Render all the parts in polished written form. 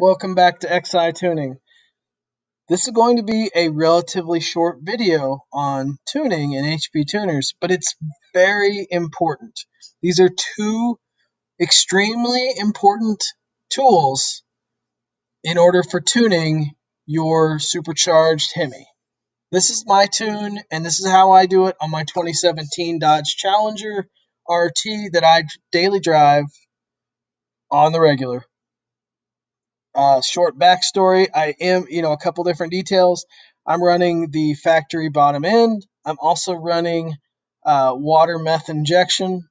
welcome back to XI Tuning. This is going to be a relatively short video on tuning and HP tuners, but it's very important. These are two extremely important tools in order for tuning your supercharged Hemi. This is my tune, and this is how I do it on my 2017 Dodge Challenger RT that I daily drive on the regular. Short backstory, I am, a couple different details. I'm running the factory bottom end. I'm also running water meth injection.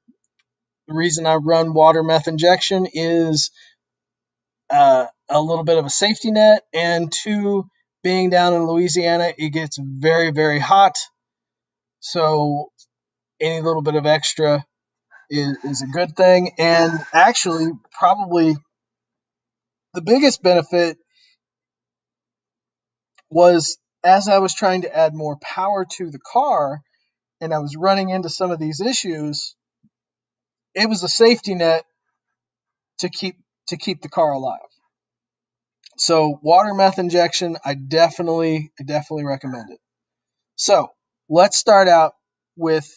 The reason I run water meth injection is a little bit of a safety net, and two, being down in Louisiana, it gets very, very hot. So any little bit of extra is a good thing. And actually, probably the biggest benefit was as I was trying to add more power to the car and I was running into some of these issues, it was a safety net to keep the car alive. So water meth injection, I definitely recommend it. So let's start out with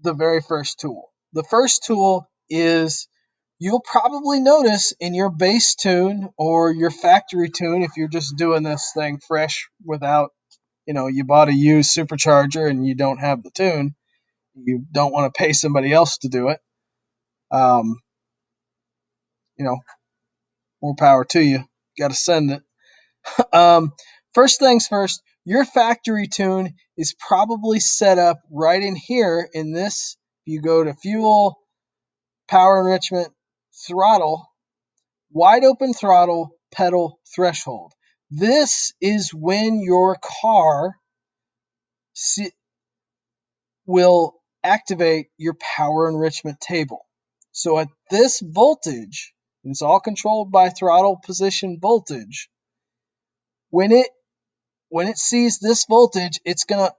the very first tool. The first tool is, you'll probably notice in your base tune or your factory tune, if you're just doing this thing fresh without, you bought a used supercharger and you don't have the tune, you don't want to pay somebody else to do it. More power to you. Got to send it. First things first, your factory tune is probably set up right in here in this. If you go to fuel, power enrichment, throttle, wide open throttle, pedal, threshold. This is when your car will activate your power enrichment table. So at this voltage, and it's all controlled by throttle position voltage, when it sees this voltage, it's going to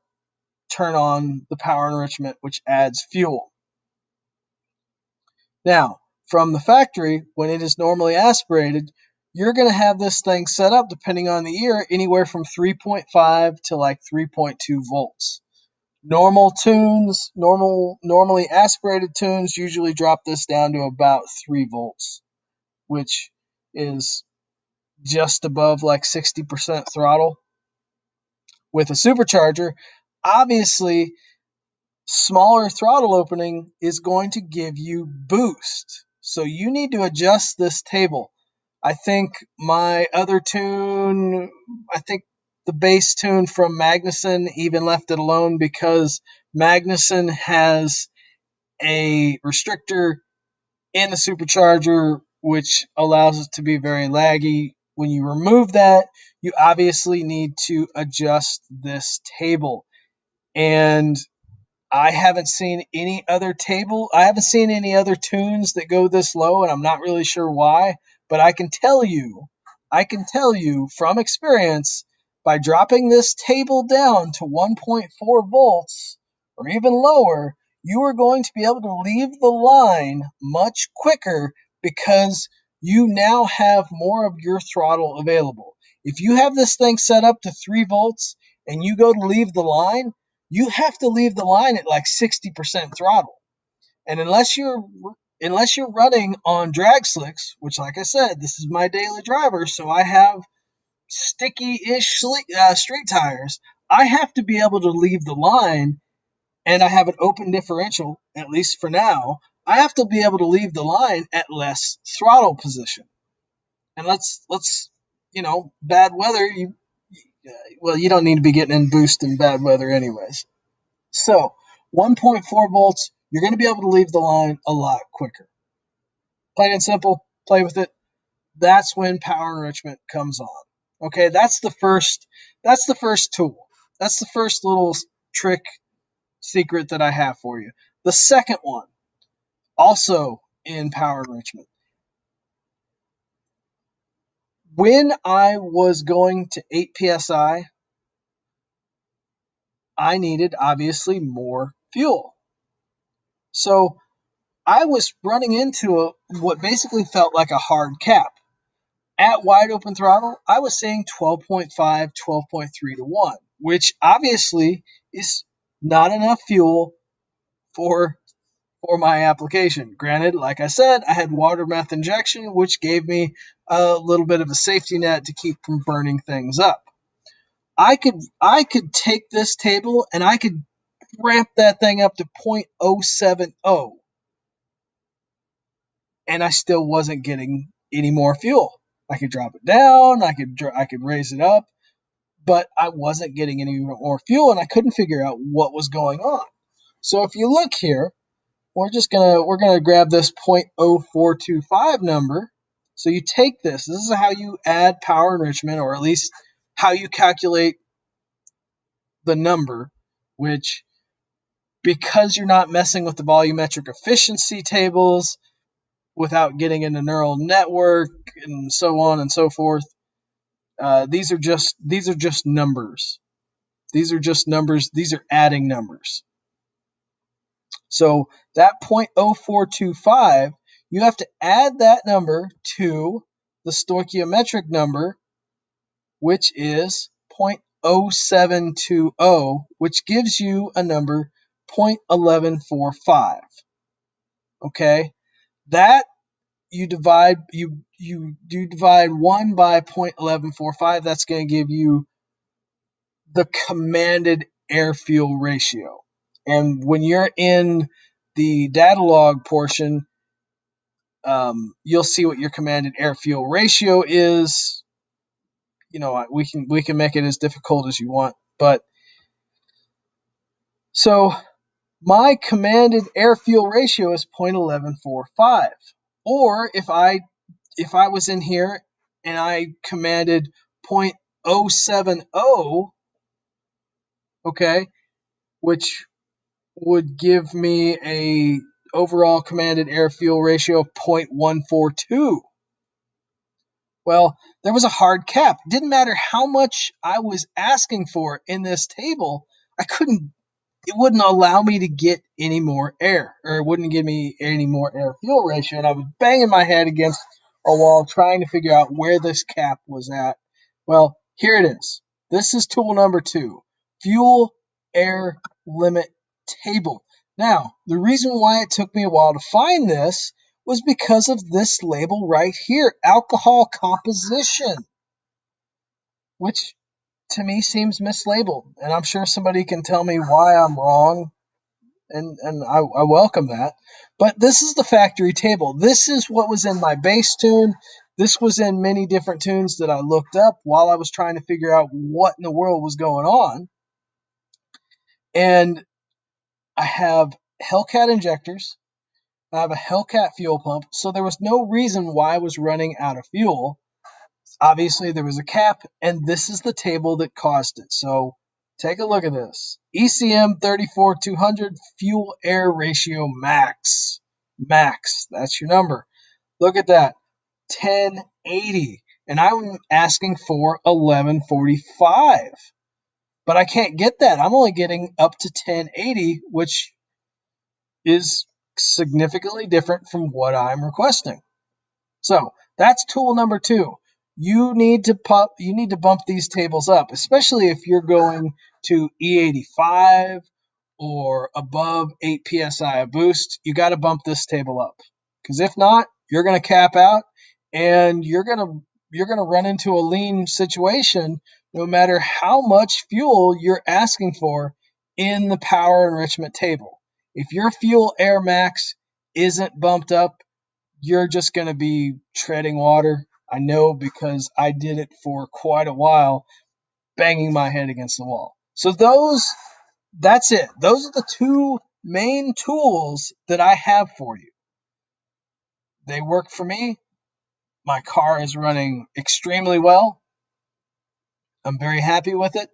turn on the power enrichment, which adds fuel. Now, from the factory, when it is normally aspirated, you're going to have this thing set up, depending on the year, anywhere from 3.5 to like 3.2 volts. Normally aspirated tunes usually drop this down to about 3 volts, which is just above like 60% throttle. With a supercharger, obviously, smaller throttle opening is going to give you boost. So you need to adjust this table. I think my other tune, the base tune from Magnuson even left it alone because Magnuson has a restrictor in the supercharger which allows it to be very laggy. When you remove that, you obviously need to adjust this table. And I haven't seen any other tunes that go this low, and I'm not really sure why, but I can tell you from experience, by dropping this table down to 1.4 volts or even lower, you are going to be able to leave the line much quicker because you now have more of your throttle available. If you have this thing set up to 3 volts and you go to leave the line, you have to leave the line at like 60% throttle. And unless you're running on drag slicks, which, like I said, this is my daily driver, so I have sticky-ish street tires, I have to be able to leave the line, and I have an open differential, at least for now. I have to be able to leave the line at less throttle position. And let's bad weather, you don't need to be getting in boost in bad weather anyways. So 1.4 volts, you're going to be able to leave the line a lot quicker. Plain and simple, play with it. That's when power enrichment comes on. Okay, that's the first tool. That's the first little trick secret that I have for you. The second one, also in power enrichment. When I was going to 8 PSI, I needed obviously more fuel. So I was running into what basically felt like a hard cap. at wide open throttle, I was saying 12.5, 12.3 to 1, which obviously is not enough fuel for my application. Granted, like I said, I had water meth injection, which gave me a little bit of a safety net to keep from burning things up. I could take this table and I could ramp that thing up to 0.070, and I still wasn't getting any more fuel. I could drop it down, I could raise it up, but I wasn't getting any more fuel, and I couldn't figure out what was going on. So if you look here, we're gonna grab this 0.0425 number. So you take this. This is how you add power enrichment, or at least how you calculate the number, which, because you're not messing with the volumetric efficiency tables without getting into neural network and so on and so forth, these are just numbers. These are just numbers. These are adding numbers. So that 0.0425, you have to add that number to the stoichiometric number, which is 0.0720, which gives you a number 0.1145. Okay, that you divide 1 by 0.1145. That's going to give you the commanded air fuel ratio. And when you're in the data log portion, you'll see what your commanded air fuel ratio is. We can make it as difficult as you want, but so my commanded air fuel ratio is 0.1145. Or if I was in here and I commanded 0.070, okay, which would give me a overall commanded air fuel ratio of 0.142. Well, there was a hard cap. It didn't matter how much I was asking for in this table, it wouldn't allow me to get any more air, or it wouldn't give me any more air fuel ratio. And I was banging my head against a wall trying to figure out where this cap was at. Well, here it is. This is tool number 2, fuel air limit table. Now, the reason why it took me a while to find this was because of this label right here, alcohol composition, which to me seems mislabeled. And I'm sure somebody can tell me why I'm wrong, and I welcome that. But this is the factory table. This is what was in my bass tune. This was in many different tunes that I looked up while I was trying to figure out what in the world was going on. And I have Hellcat injectors. I have a Hellcat fuel pump. So there was no reason why I was running out of fuel. Obviously, there was a cap, and this is the table that caused it. So take a look at this. ECM 34200 fuel air ratio max. Max, that's your number. Look at that, 1080. And I'm asking for 1145. But I can't get that. I'm only getting up to 1080, which is significantly different from what I'm requesting. So that's tool number 2. You need to bump these tables up, especially if you're going to E85 or above 8 psi of boost. You got to bump this table up, because if not, you're going to cap out, and you're going to run into a lean situation no matter how much fuel you're asking for in the power enrichment table. If your fuel air max isn't bumped up, you're just going to be treading water. I know, because I did it for quite a while, banging my head against the wall. So that's it. Those are the 2 main tools that I have for you. They work for me. My car is running extremely well. I'm very happy with it.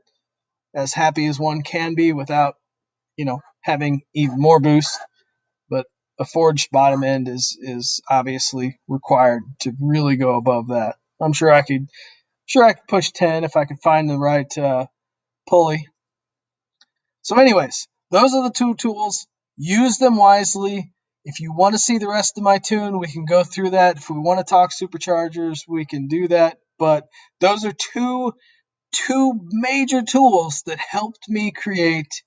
As happy as one can be without, having even more boost. But a forged bottom end is obviously required to really go above that. I'm sure I could push 10 if I could find the right pulley. So anyways, those are the 2 tools. Use them wisely. If you want to see the rest of my tune, we can go through that. If we want to talk superchargers, we can do that. But those are two major tools that helped me create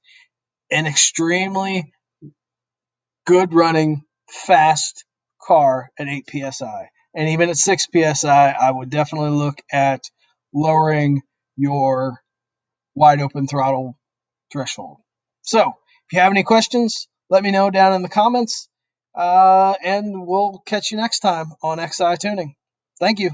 an extremely good running, fast car at 8 psi. And even at 6 psi, I would definitely look at lowering your wide open throttle threshold. So, if you have any questions, let me know down in the comments, and we'll catch you next time on XI Tuning. Thank you.